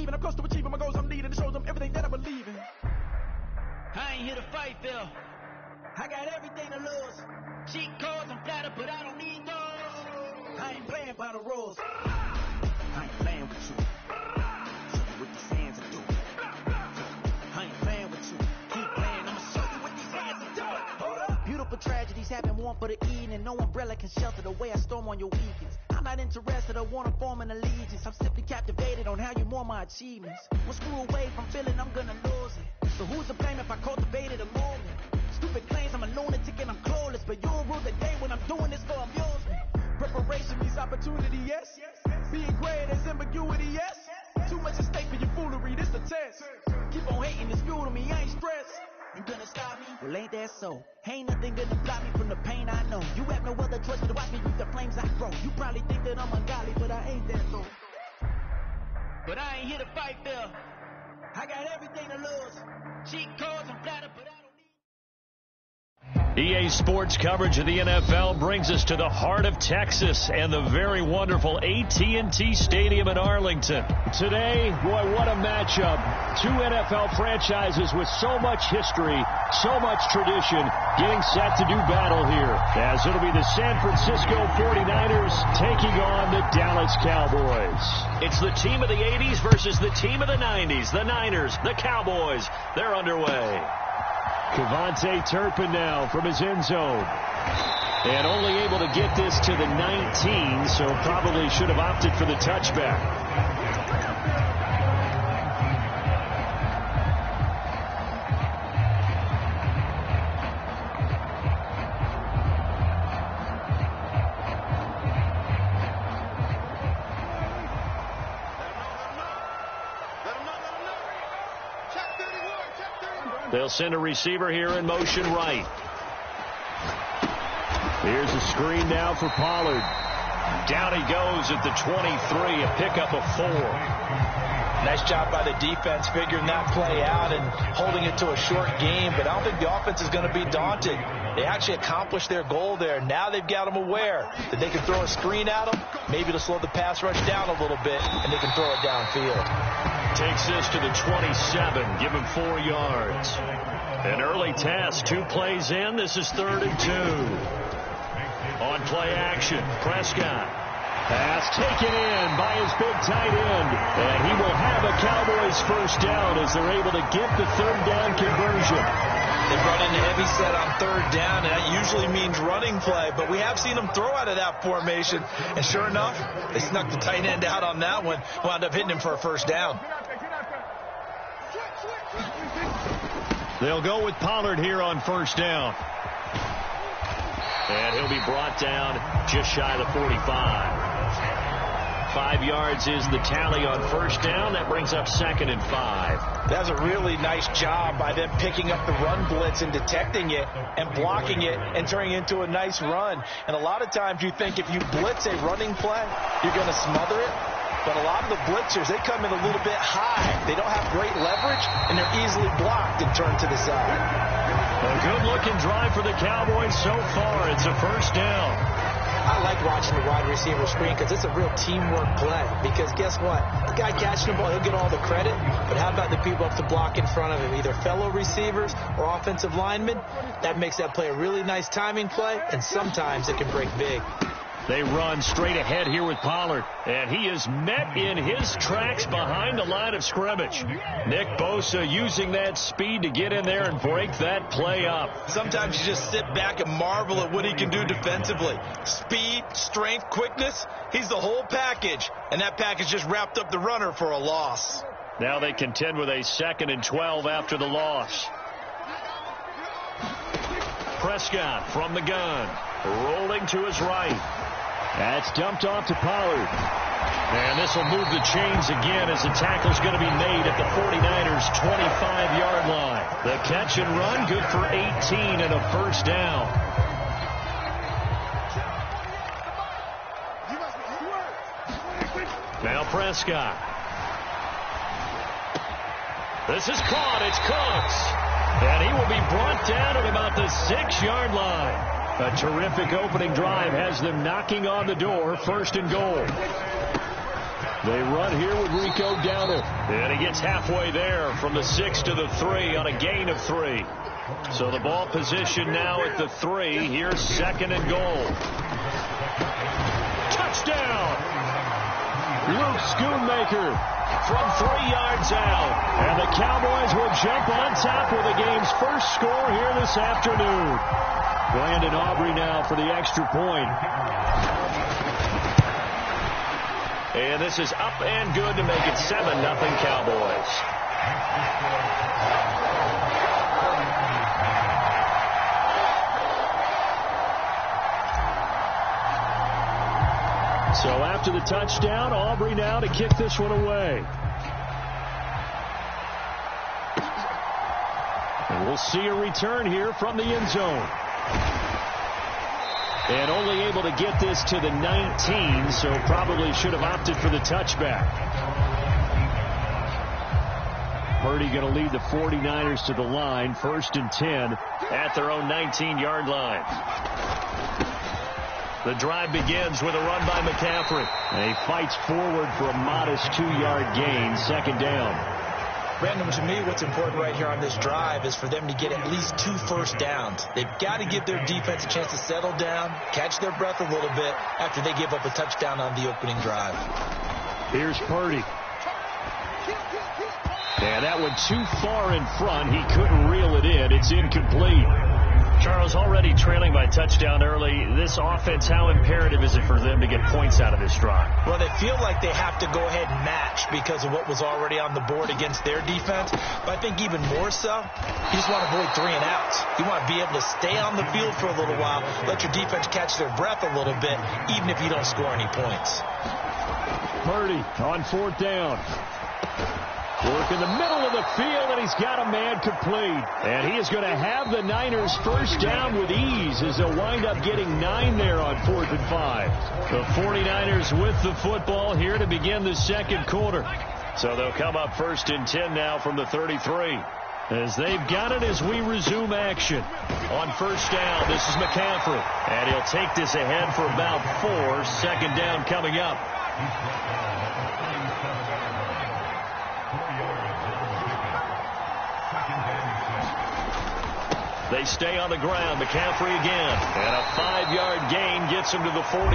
deceiving. I'm close to achieving my goals. I'm leading to show them everything that I believe in. I ain't here to fight, Phil. I got everything to lose. Cheat codes, I'm flattered, but I don't need those. I ain't playing by the rules. I ain't playing with you. Show you what these hands are doing. I ain't playing with you. Keep playing, I'ma show you what these hands are doing. Hold up. Beautiful tragedies happen one for the evening. No umbrella can shelter the way I storm on your weekends. I'm not interested or want to form an allegiance. I'm simply captivated on how you more my achievements. Well, screw away from feeling I'm gonna lose it. So who's to blame if I cultivated a moment? Stupid claims I'm a lunatic and I'm clueless, but you'll rule the day when I'm doing this for amusement. Preparation means opportunity, yes. Being great is ambiguity, yes. Too much at stake for your foolery, this a test. Keep on hating, it's fuel to me, I ain't stressed. You gonna stop me? Well, ain't that so? Ain't nothing gonna block me from the pain I know. You have no other choice but to watch me with the flames I grow. You probably think that I'm ungodly, but I ain't that though. But I ain't here to fight, Phil. I got everything to lose. Cheat codes, I'm flattered, but I don't. EA Sports coverage of the NFL brings us to the heart of Texas and the very wonderful AT&T Stadium in Arlington. Today, boy, what a matchup. Two NFL franchises with so much history, so much tradition, getting set to do battle here. As it'll be the San Francisco 49ers taking on the Dallas Cowboys. It's the team of the 80s versus the team of the 90s. The Niners, the Cowboys, they're underway. Kevontae Turpin now from his end zone. And only able to get this to the 19, so probably should have opted for the touchback. They'll send a receiver here in motion right. Here's a screen now for Pollard. Down he goes at the 23, a pickup of 4. Nice job by the defense figuring that play out and holding it to a short game, but I don't think the offense is going to be daunted. They actually accomplished their goal there. Now they've got them aware that they can throw a screen at them, maybe to slow the pass rush down a little bit, and they can throw it downfield. Takes this to the 27, give him 4 yards. An early test, 2 plays in. This is 3rd and 2. On play action, Prescott. Pass taken in by his big tight end. And he will have a Cowboys first down as they're able to get the 3rd down conversion. They brought in a heavy set on 3rd down, and that usually means running play. But we have seen them throw out of that formation. And sure enough, they snuck the tight end out on that one. Wound up hitting him for a first down. They'll go with Pollard here on first down. And he'll be brought down just shy of the 45. 5 yards is the tally on first down. That brings up 2nd and 5. That's a really nice job by them picking up the run blitz and detecting it and blocking it and turning it into a nice run. And a lot of times you think if you blitz a running play, you're going to smother it. But a lot of the blitzers, they come in a little bit high. They don't have great leverage, and they're easily blocked and turned to the side. A good-looking drive for the Cowboys so far. It's a first down. I like watching the wide receiver screen because it's a real teamwork play. Because guess what? The guy catching the ball, he'll get all the credit. But how about the people up to block in front of him, either fellow receivers or offensive linemen? That makes that play a really nice timing play, and sometimes it can break big. They run straight ahead here with Pollard, and he is met in his tracks behind the line of scrimmage. Nick Bosa using that speed to get in there and break that play up. Sometimes you just sit back and marvel at what he can do defensively. Speed, strength, quickness, he's the whole package, and that package just wrapped up the runner for a loss. Now they contend with a 2nd and 12 after the loss. Prescott from the gun, rolling to his right. That's dumped off to Pollard. And this will move the chains again as the tackle's going to be made at the 49ers' 25-yard line. The catch and run, good for 18 and a first down. Now Prescott. This is caught. It's Cooks. And he will be brought down at about the 6-yard line. A terrific opening drive has them knocking on the door, 1st and goal. They run here with Rico Dowdle. And he gets halfway there from the 6 to the 3 on a gain of 3. So the ball position now at the 3. Here's 2nd and goal. Touchdown! Luke Schoonmaker from 3 yards out. And the Cowboys will jump on top with the game's first score here this afternoon. Brandon Aubrey now for the extra point. And this is up and good to make it 7-0 Cowboys. So after the touchdown, Aubrey now to kick this one away. And we'll see a return here from the end zone. And only able to get this to the 19, so probably should have opted for the touchback. Purdy going to lead the 49ers to the line, 1st and 10 at their own 19-yard line. The drive begins with a run by McCaffrey. And he fights forward for a modest 2-yard gain, 2nd down. Brandon, to me, what's important right here on this drive is for them to get at least 2 first downs. They've got to give their defense a chance to settle down, catch their breath a little bit after they give up a touchdown on the opening drive. Here's Purdy. Yeah, that went too far in front. He couldn't reel it in. It's incomplete. Charles, already trailing by touchdown early. This offense, how imperative is it for them to get points out of this drive? Well, they feel like they have to go ahead and match because of what was already on the board against their defense. But I think even more so, you just want to avoid 3 and outs. You want to be able to stay on the field for a little while, let your defense catch their breath a little bit, even if you don't score any points. Purdy on 4th down. Work in the middle of the field, and he's got a man complete. And he is going to have the Niners first down with ease as they'll wind up getting 9 there on 4th and 5. The 49ers with the football here to begin the 2nd quarter. So they'll come up 1st and 10 now from the 33. As they've got it as we resume action. On 1st down, this is McCaffrey. And he'll take this ahead for about 4. 2nd down coming up. They stay on the ground. McCaffrey again. And a 5-yard gain gets him to the 42.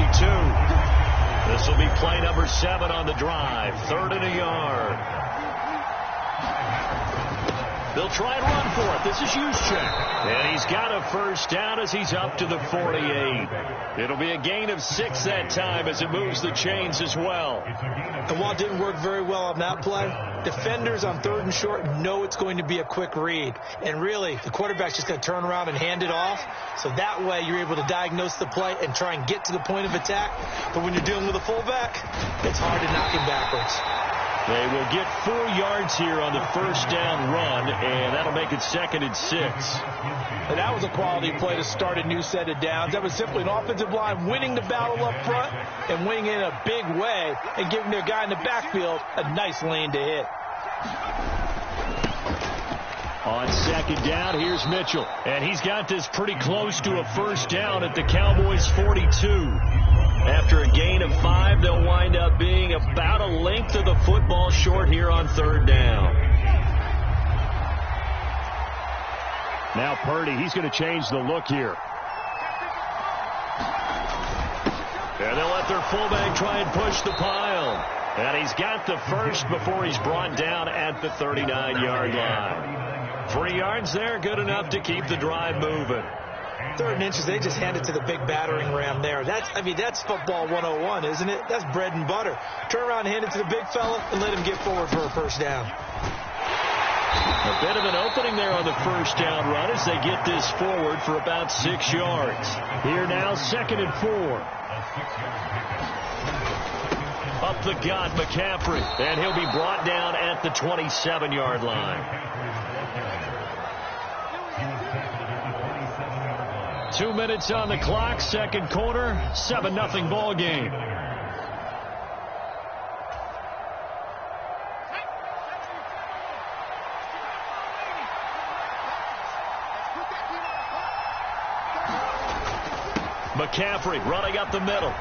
This will be play number 7 on the drive. 3rd and a yard. They'll try and run for it. This is Juszczyk. And he's got a first down as he's up to the 48. It'll be a gain of 6 that time as it moves the chains as well. And while it didn't work very well on that play, defenders on 3rd and short know it's going to be a quick read. And really, the quarterback's just going to turn around and hand it off. So that way, you're able to diagnose the play and try and get to the point of attack. But when you're dealing with a fullback, it's hard to knock him backwards. They will get 4 yards here on the first down run, and that'll make it 2nd and 6. And that was a quality play to start a new set of downs. That was simply an offensive line winning the battle up front and winning in a big way and giving their guy in the backfield a nice lane to hit. On 2nd down, here's Mitchell. And he's got this pretty close to a first down at the Cowboys' 42. After a gain of 5, they'll wind up being about a length of the football short here on 3rd down. Now Purdy, he's going to change the look here. And they'll let their fullback try and push the pile. And he's got the first before he's brought down at the 39-yard line. 3 yards there, good enough to keep the drive moving. 3rd and inches, they just hand it to the big battering ram there. That's football 101, isn't it? That's bread and butter. Turn around and hand it to the big fella and let him get forward for a first down. A bit of an opening there on the first down run as they get this forward for about 6 yards. Here now, 2nd and 4. Up the gut, McCaffrey. And he'll be brought down at the 27-yard line. 2 minutes on the clock, 2nd quarter, 7-0 ball game. McCaffrey running up the middle.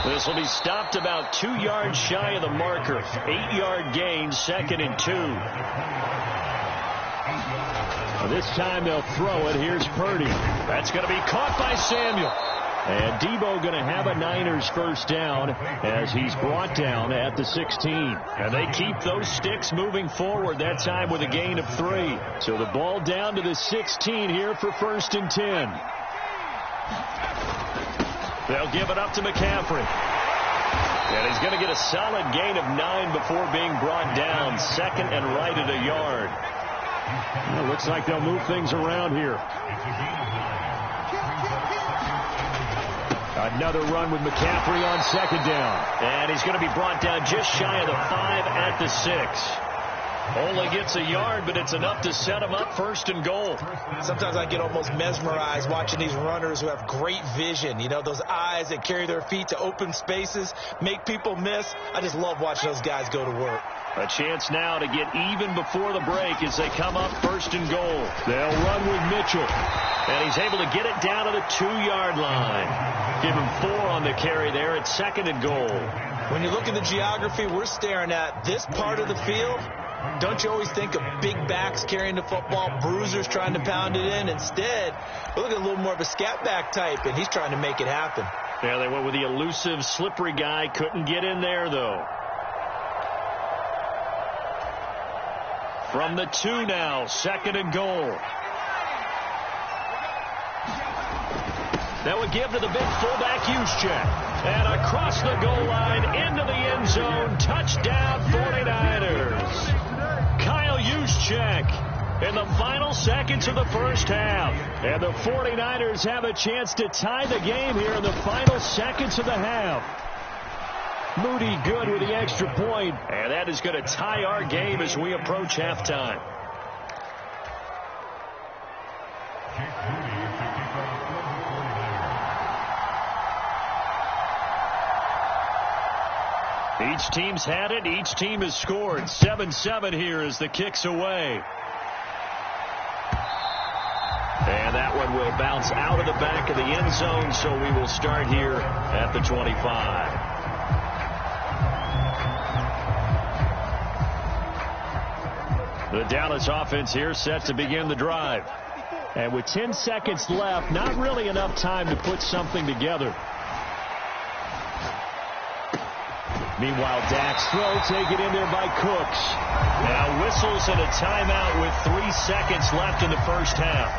This will be stopped about 2 yards shy of the marker. 8-yard gain, 2nd and 2. This time they'll throw it. Here's Purdy. That's going to be caught by Samuel. And Debo going to have a Niners first down as he's brought down at the 16. And they keep those sticks moving forward, that time with a gain of 3. So the ball down to the 16 here for 1st and 10. They'll give it up to McCaffrey. And he's going to get a solid gain of 9 before being brought down. 2nd and right at a yard. Well, looks like they'll move things around here. Another run with McCaffrey on 2nd down. And he's going to be brought down just shy of the 5 at the 6. Only gets a yard, but it's enough to set him up 1st and goal. Sometimes I get almost mesmerized watching these runners who have great vision. You know, those eyes that carry their feet to open spaces, make people miss. I just love watching those guys go to work. A chance now to get even before the break as they come up 1st and goal. They'll run with Mitchell. And he's able to get it down to the 2-yard line. Give him 4 on the carry there at 2nd and goal. When you look at the geography we're staring at, this part of the field, don't you always think of big backs carrying the football, bruisers trying to pound it in? Instead, look at a little more of a scat back type, and he's trying to make it happen. Yeah, they went with the elusive, slippery guy. Couldn't get in there, though. From the 2 now, 2nd and goal. That would give to the big fullback Juszczyk. And across the goal line, into the end zone, touchdown 49ers. Kyle Juszczyk in the final seconds of the first half. And the 49ers have a chance to tie the game here in the final seconds of the half. Moody good with the extra point. And that is going to tie our game as we approach halftime. Each team's had it. Each team has scored. 7-7 here as the kick's away. And that one will bounce out of the back of the end zone, so we will start here at the 25. The Dallas offense here set to begin the drive. And with 10 seconds left, not really enough time to put something together. Meanwhile, Dak's throw taken in there by Cooks. Now whistles and a timeout with 3 seconds left in the first half.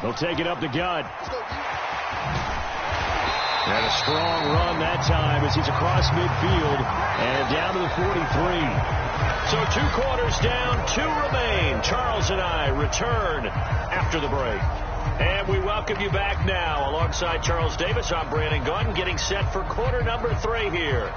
He'll take it up the gut. And a strong run that time as he's across midfield and down to the 43. So 2 quarters down, 2 remain. Charles and I return after the break. And we welcome you back now. Alongside Charles Davis, I'm Brandon Gunn, getting set for quarter number 3 here.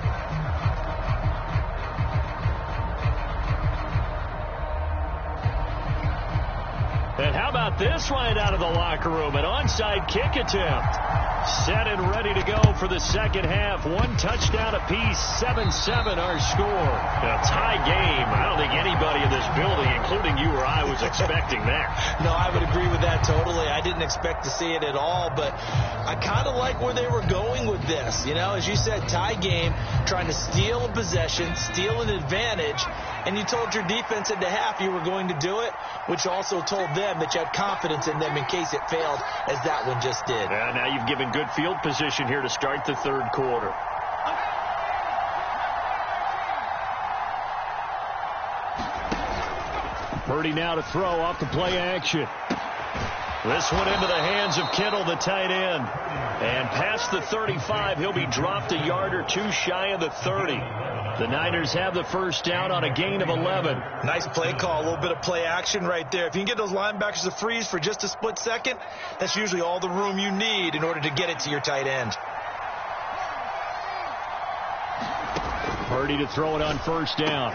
And how about this right out of the locker room? An onside kick attempt. Set and ready to go for the second half. 1 touchdown apiece. 7-7 our score. A tie game. I don't think anybody in this building, including you or I, was expecting that. No, I would agree with that totally. I didn't expect to see it at all, but I kind of like where they were going with this. You know, as you said, tie game, trying to steal a possession, steal an advantage, and you told your defense at the half you were going to do it, which also told them that you had confidence in them in case it failed, as that one just did. And now you've given good field position here to start the third quarter. Purdy now to throw off the play action. This one into the hands of Kittle, the tight end. And past the 35, he'll be dropped a yard or 2 shy of the 30. The Niners have the first down on a gain of 11. Nice play call, a little bit of play action right there. If you can get those linebackers to freeze for just a split second, that's usually all the room you need in order to get it to your tight end. Purdy to throw it on first down.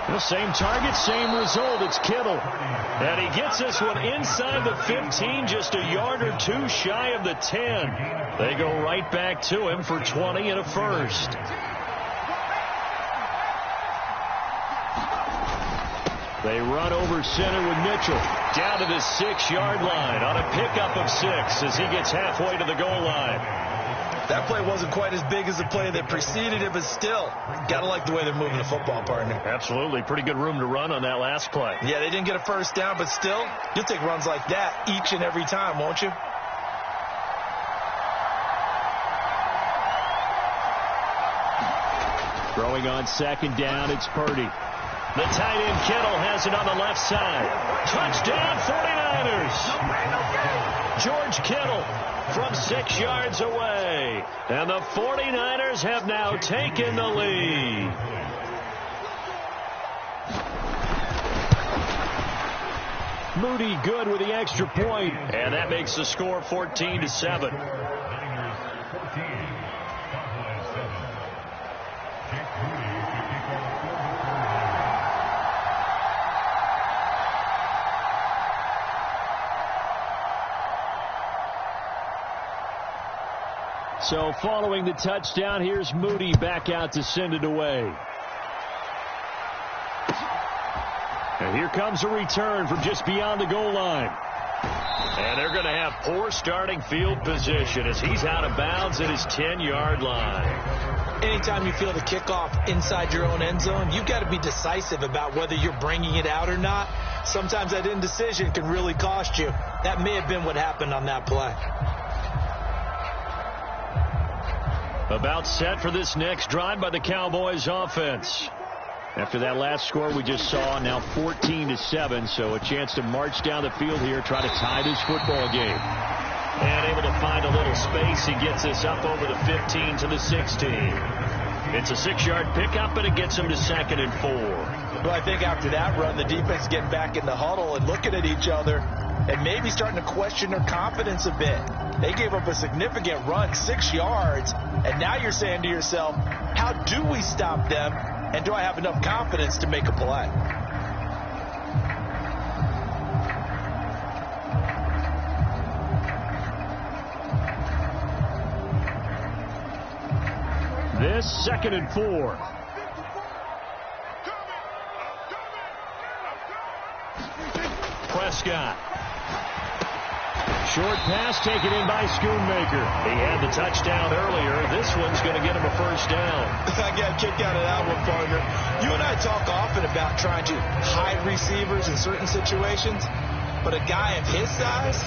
The same target, same result. It's Kittle. And he gets this one inside the 15, just a yard or two shy of the 10. They go right back to him for 20 and a first. They run over center with Mitchell down to the 6-yard line on a pickup of 6 as he gets halfway to the goal line. That play wasn't quite as big as the play that preceded it, but still, got to like the way they're moving the football, partner. Absolutely. Pretty good room to run on that last play. Yeah, they didn't get a first down, but still, you'll take runs like that each and every time, won't you? Throwing on second down, it's Purdy. The tight end Kittle has it on the left side. Touchdown 49ers. George Kittle from 6 yards away. And the 49ers have now taken the lead. Moody good with the extra point. And that makes the score 14-7. So following the touchdown, here's Moody back out to send it away. And here comes a return from just beyond the goal line. And they're going to have poor starting field position as he's out of bounds at his 10-yard line. Anytime you feel the kickoff inside your own end zone, you've got to be decisive about whether you're bringing it out or not. Sometimes that indecision can really cost you. That may have been what happened on that play. About set for this next drive by the Cowboys offense. After that last score we just saw, now 14-7, so a chance to march down the field here, try to tie this football game. And able to find a little space. He gets this up over the 15 to the 16. It's a 6-yard pickup, and it gets him to 2nd and 4. Well, I think after that run, the defense getting back in the huddle and looking at each other and maybe starting to question their confidence a bit. They gave up a significant run, 6 yards, and now you're saying to yourself, how do we stop them, and do I have enough confidence to make a play? This 2nd and 4. Prescott. Short pass taken in by Schoonmaker. He had the touchdown earlier. This one's going to get him a first down. I got a kick out of that one, partner. You and I talk often about trying to hide receivers in certain situations, but a guy of his size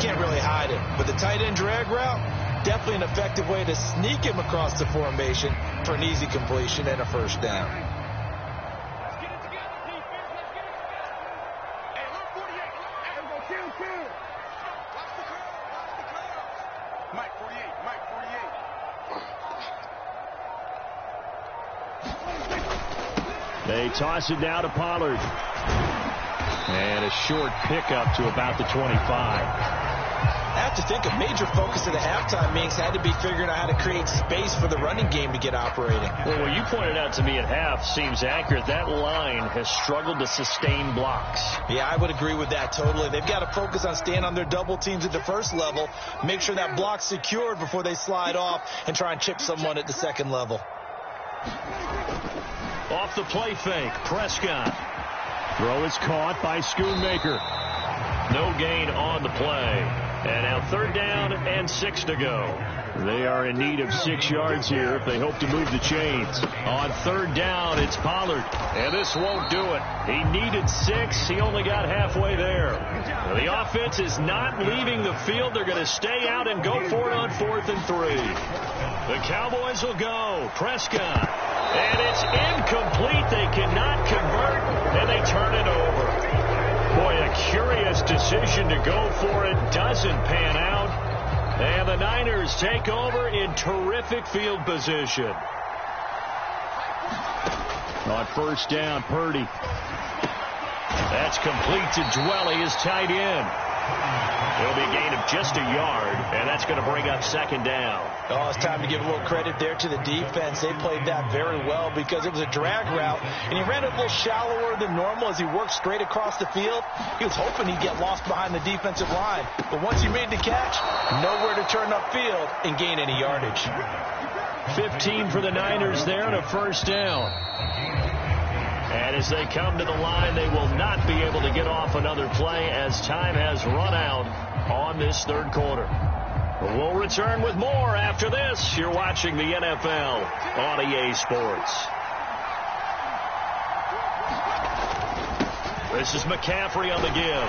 can't really hide it. But the tight end drag route, definitely an effective way to sneak him across the formation for an easy completion and a first down. They toss it now to Pollard. And a short pickup to about the 25. I have to think a major focus of the halftime meetings had to be figuring out how to create space for the running game to get operating. Well, what you pointed out to me at half seems accurate. That line has struggled to sustain blocks. Yeah, I would agree with that totally. They've got to focus on staying on their double teams at the first level, make sure that block's secured before they slide off and try and chip someone at the second level. Off the play fake, Prescott. Throw is caught by Schoonmaker. No gain on the play. And now 3rd down and 6 to go. They are in need of 6 yards here if they hope to move the chains. On 3rd down, it's Pollard. And this won't do it. He needed 6. He only got halfway there. The offense is not leaving the field. They're going to stay out and go for it on 4th and 3. The Cowboys will go. Prescott. And it's incomplete. They cannot convert, and they turn it over. Boy, a curious decision to go for it. Doesn't pan out. And the Niners take over in terrific field position. On 1st down, Purdy. That's complete to Dwelly, his tight end. It'll be a gain of just a yard, and that's going to bring up second down. Oh, it's time to give a little credit there to the defense. They played that very well because it was a drag route, and he ran it a little shallower than normal as he worked straight across the field. He was hoping he'd get lost behind the defensive line, but once he made the catch, nowhere to turn upfield and gain any yardage. 15 for the Niners there and a first down. And as they come to the line, they will not be able to get off another play as time has run out on this third quarter. We'll return with more after this. You're watching the NFL on EA Sports. This is McCaffrey on the give.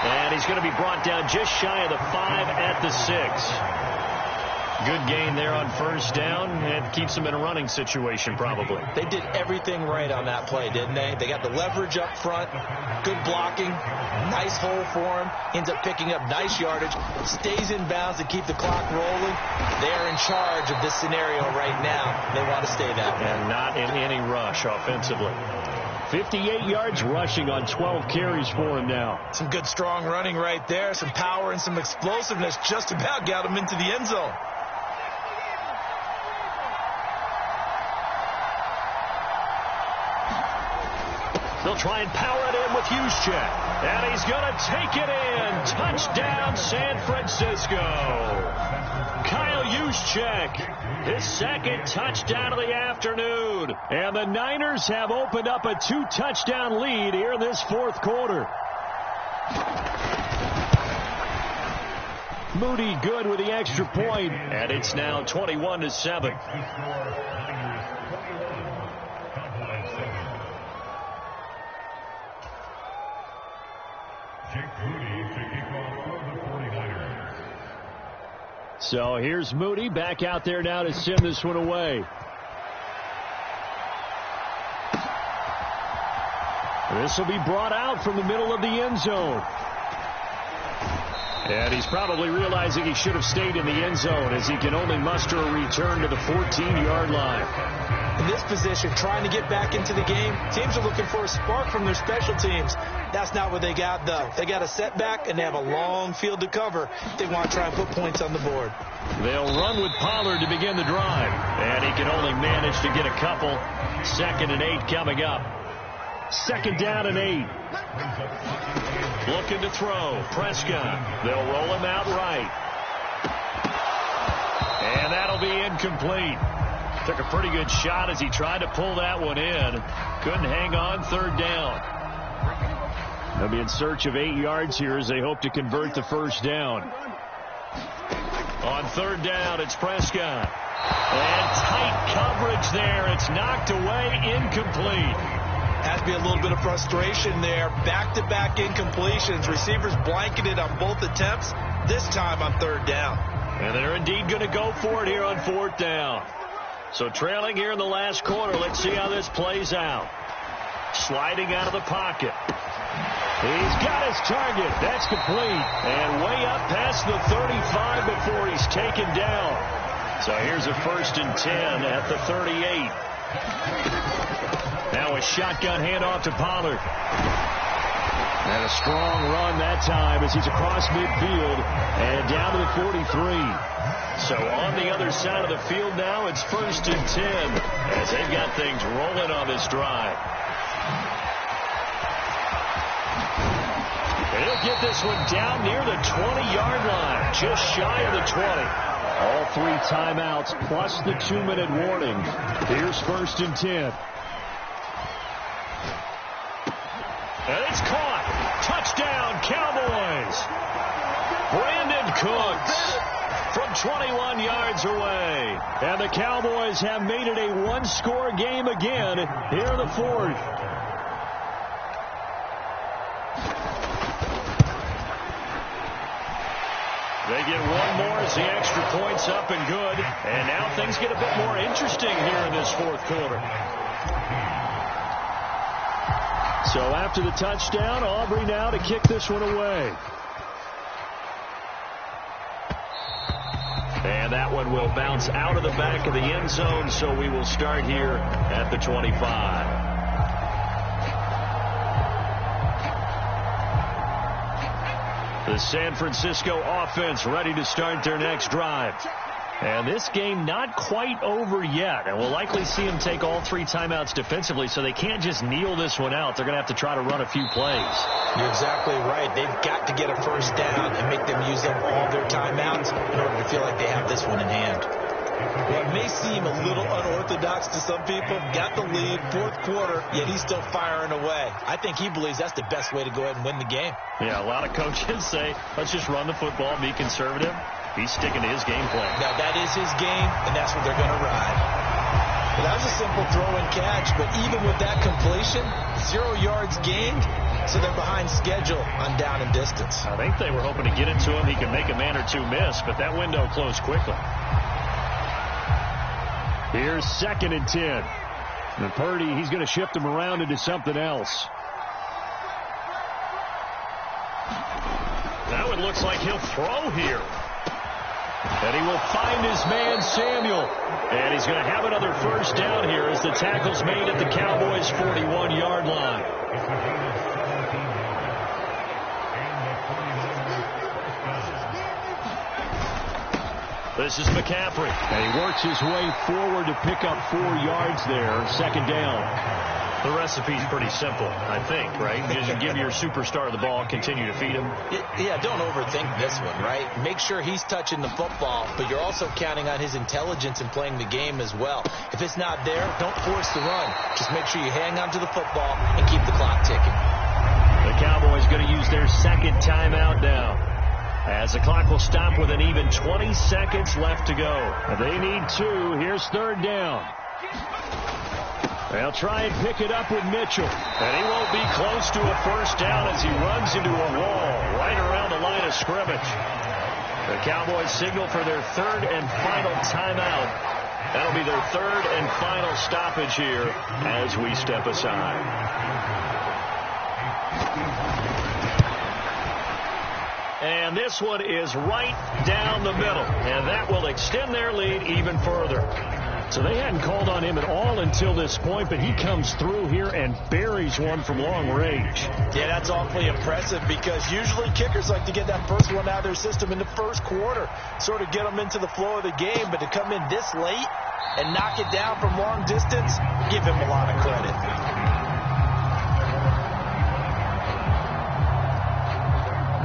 And he's going to be brought down just shy of the 5 at the 6. Good gain there on first down, and keeps them in a running situation probably. They did everything right on that play, didn't they? They got the leverage up front, good blocking, nice hole for him, ends up picking up nice yardage, stays in bounds to keep the clock rolling. They're in charge of this scenario right now. They want to stay that way. And not in any rush offensively. 58 yards rushing on 12 carries for him now. Some good strong running right there, some power and some explosiveness just about got him into the end zone. They'll try and power it in with Juszczyk. And he's going to take it in. Touchdown, San Francisco. Kyle Juszczyk, his second touchdown of the afternoon. And the Niners have opened up a 2-touchdown lead here in this fourth quarter. Moody good with the extra point. And it's now 21-7. So here's Moody back out there now to send this one away. This will be brought out from the middle of the end zone. And he's probably realizing he should have stayed in the end zone as he can only muster a return to the 14-yard line. In this position, trying to get back into the game, teams are looking for a spark from their special teams. That's not what they got, though. They got a setback, and they have a long field to cover. They want to try and put points on the board. They'll run with Pollard to begin the drive. And he can only manage to get a couple. 2nd and 8 coming up. 2nd down and 8. Looking to throw. Prescott. They'll roll him out right. And that'll be incomplete. Took a pretty good shot as he tried to pull that one in. Couldn't hang on. 3rd down. They'll be in search of 8 yards here as they hope to convert the first down. On 3rd down, it's Prescott. And tight coverage there. It's knocked away, incomplete. Has to be a little bit of frustration there. Back-to-back incompletions. Receivers blanketed on both attempts, this time on 3rd down. And they're indeed going to go for it here on 4th down. So trailing here in the last quarter. Let's see how this plays out. Sliding out of the pocket. He's got his target. That's complete. And way up past the 35 before he's taken down. So here's a 1st and 10 at the 38. Now a shotgun handoff to Pollard. And a strong run that time as he's across midfield and down to the 43. So on the other side of the field now, it's 1st and 10 as they've got things rolling on this drive. He'll get this one down near the 20-yard line, just shy of the 20. All 3 timeouts plus the 2-minute warning. Here's 1st and 10. And it's caught. Touchdown, Cowboys. Brandon Cooks from 21 yards away. And the Cowboys have made it a one-score game again here in the 4th. They get one more as the extra point's up and good. And now things get a bit more interesting here in this 4th quarter. So after the touchdown, Aubrey now to kick this one away. And that one will bounce out of the back of the end zone, so we will start here at the 25. The San Francisco offense ready to start their next drive. And this game not quite over yet. And we'll likely see them take all 3 timeouts defensively, so they can't just kneel this one out. They're going to have to try to run a few plays. You're exactly right. They've got to get a first down and make them use up all their timeouts in order to feel like they have this one in hand. What may seem a little unorthodox to some people, got the lead, 4th quarter, yet he's still firing away. I think he believes that's the best way to go ahead and win the game. Yeah, a lot of coaches say, let's just run the football, be conservative. He's sticking to his game plan. Now, that is his game, and that's what they're going to ride. Well, that was a simple throw and catch, but even with that completion, 0 yards gained, so they're behind schedule on down and distance. I think they were hoping to get it to him. He could make a man or two miss, but that window closed quickly. Here's 2nd and 10. And Purdy, he's going to shift him around into something else. Now it looks like he'll throw here. And he will find his man, Samuel. And he's going to have another first down here as the tackle's made at the Cowboys' 41-yard line. This is McCaffrey. And he works his way forward to pick up 4 yards there. 2nd down. The recipe's pretty simple, I think, right? Because you give your superstar the ball, continue to feed him. Yeah, don't overthink this one, right? Make sure he's touching the football, but you're also counting on his intelligence in playing the game as well. If it's not there, don't force the run. Just make sure you hang on to the football and keep the clock ticking. The Cowboys going to use their 2nd timeout now, as the clock will stop with an even 20 seconds left to go. They need 2. Here's 3rd down. They'll try and pick it up with Mitchell. And he won't be close to a first down as he runs into a wall right around the line of scrimmage. The Cowboys signal for their 3rd and final timeout. That'll be their 3rd and final stoppage here as we step aside. And this one is right down the middle. And that will extend their lead even further. So they hadn't called on him at all until this point, but he comes through here and buries one from long range. Yeah, that's awfully impressive because usually kickers like to get that first one out of their system in the 1st quarter, sort of get them into the flow of the game, but to come in this late and knock it down from long distance, give him a lot of credit.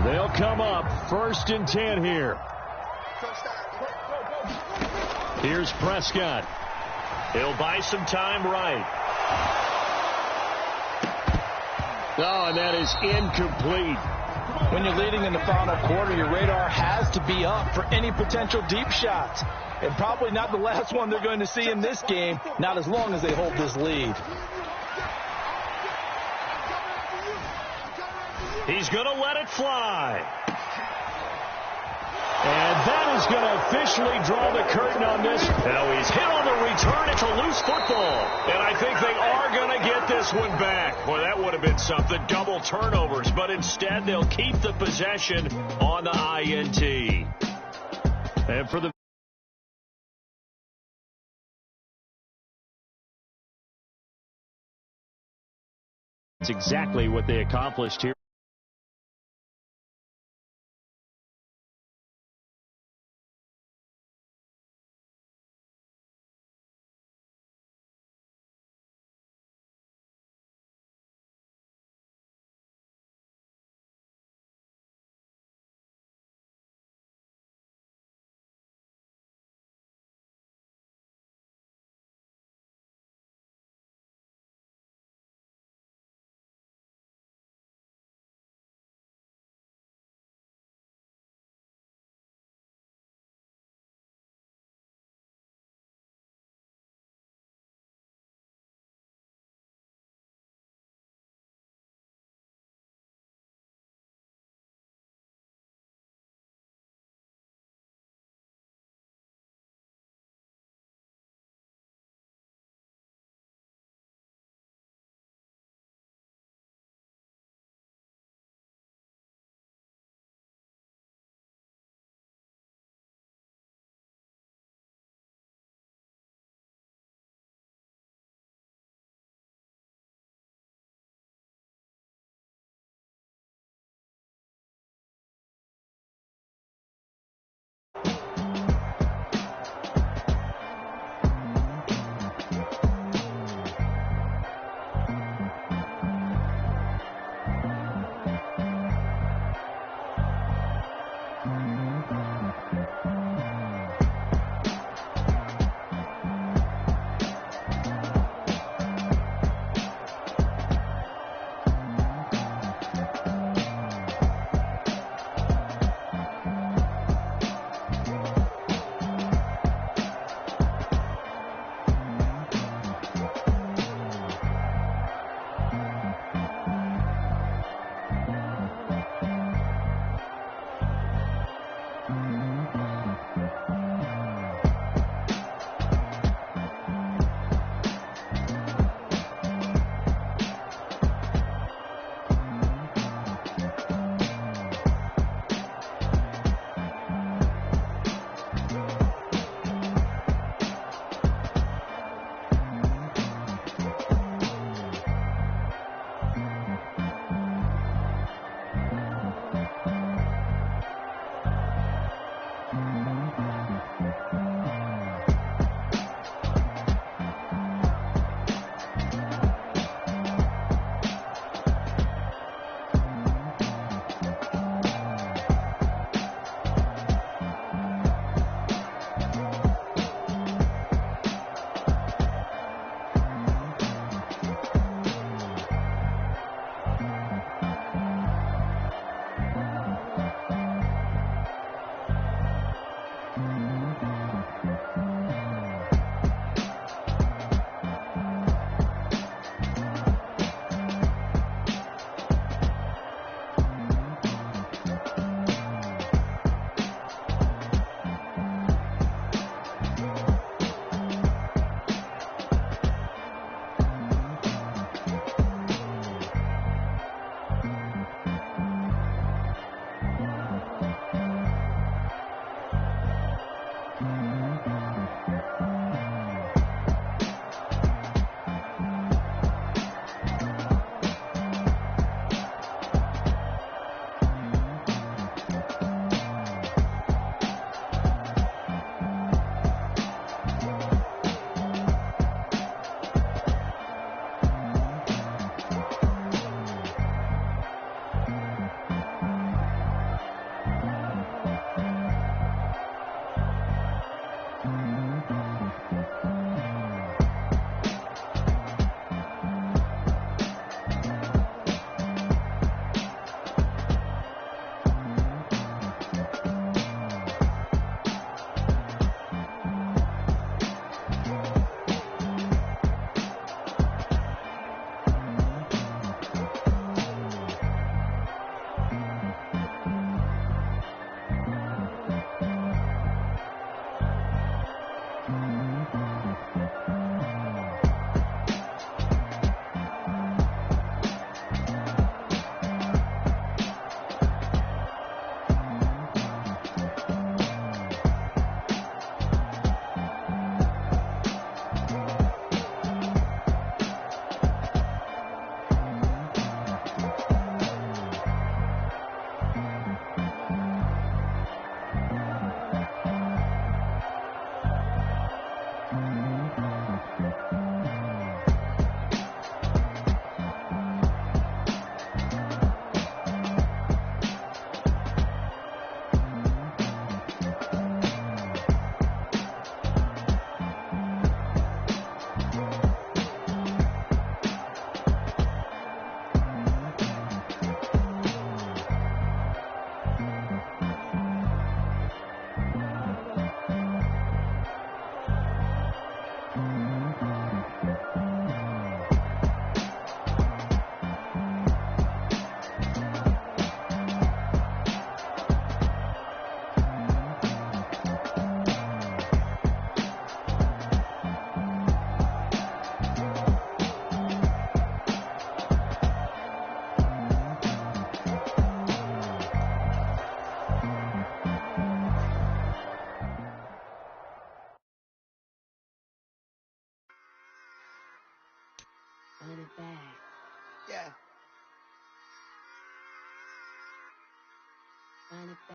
They'll come up 1st and 10 here. Here's Prescott. He'll buy some time right. Oh, and that is incomplete. When you're leading in the final quarter, your radar has to be up for any potential deep shots. And probably not the last one they're going to see in this game, not as long as they hold this lead. He's going to let it fly. And that is going to officially draw the curtain on this. Now he's hit on the return. It's a loose football. And I think they are going to get this one back. Boy, that would have been something. Double turnovers. But instead, they'll keep the possession on the INT. And for the It's exactly what they accomplished here. Run it back. Yeah. Run it back.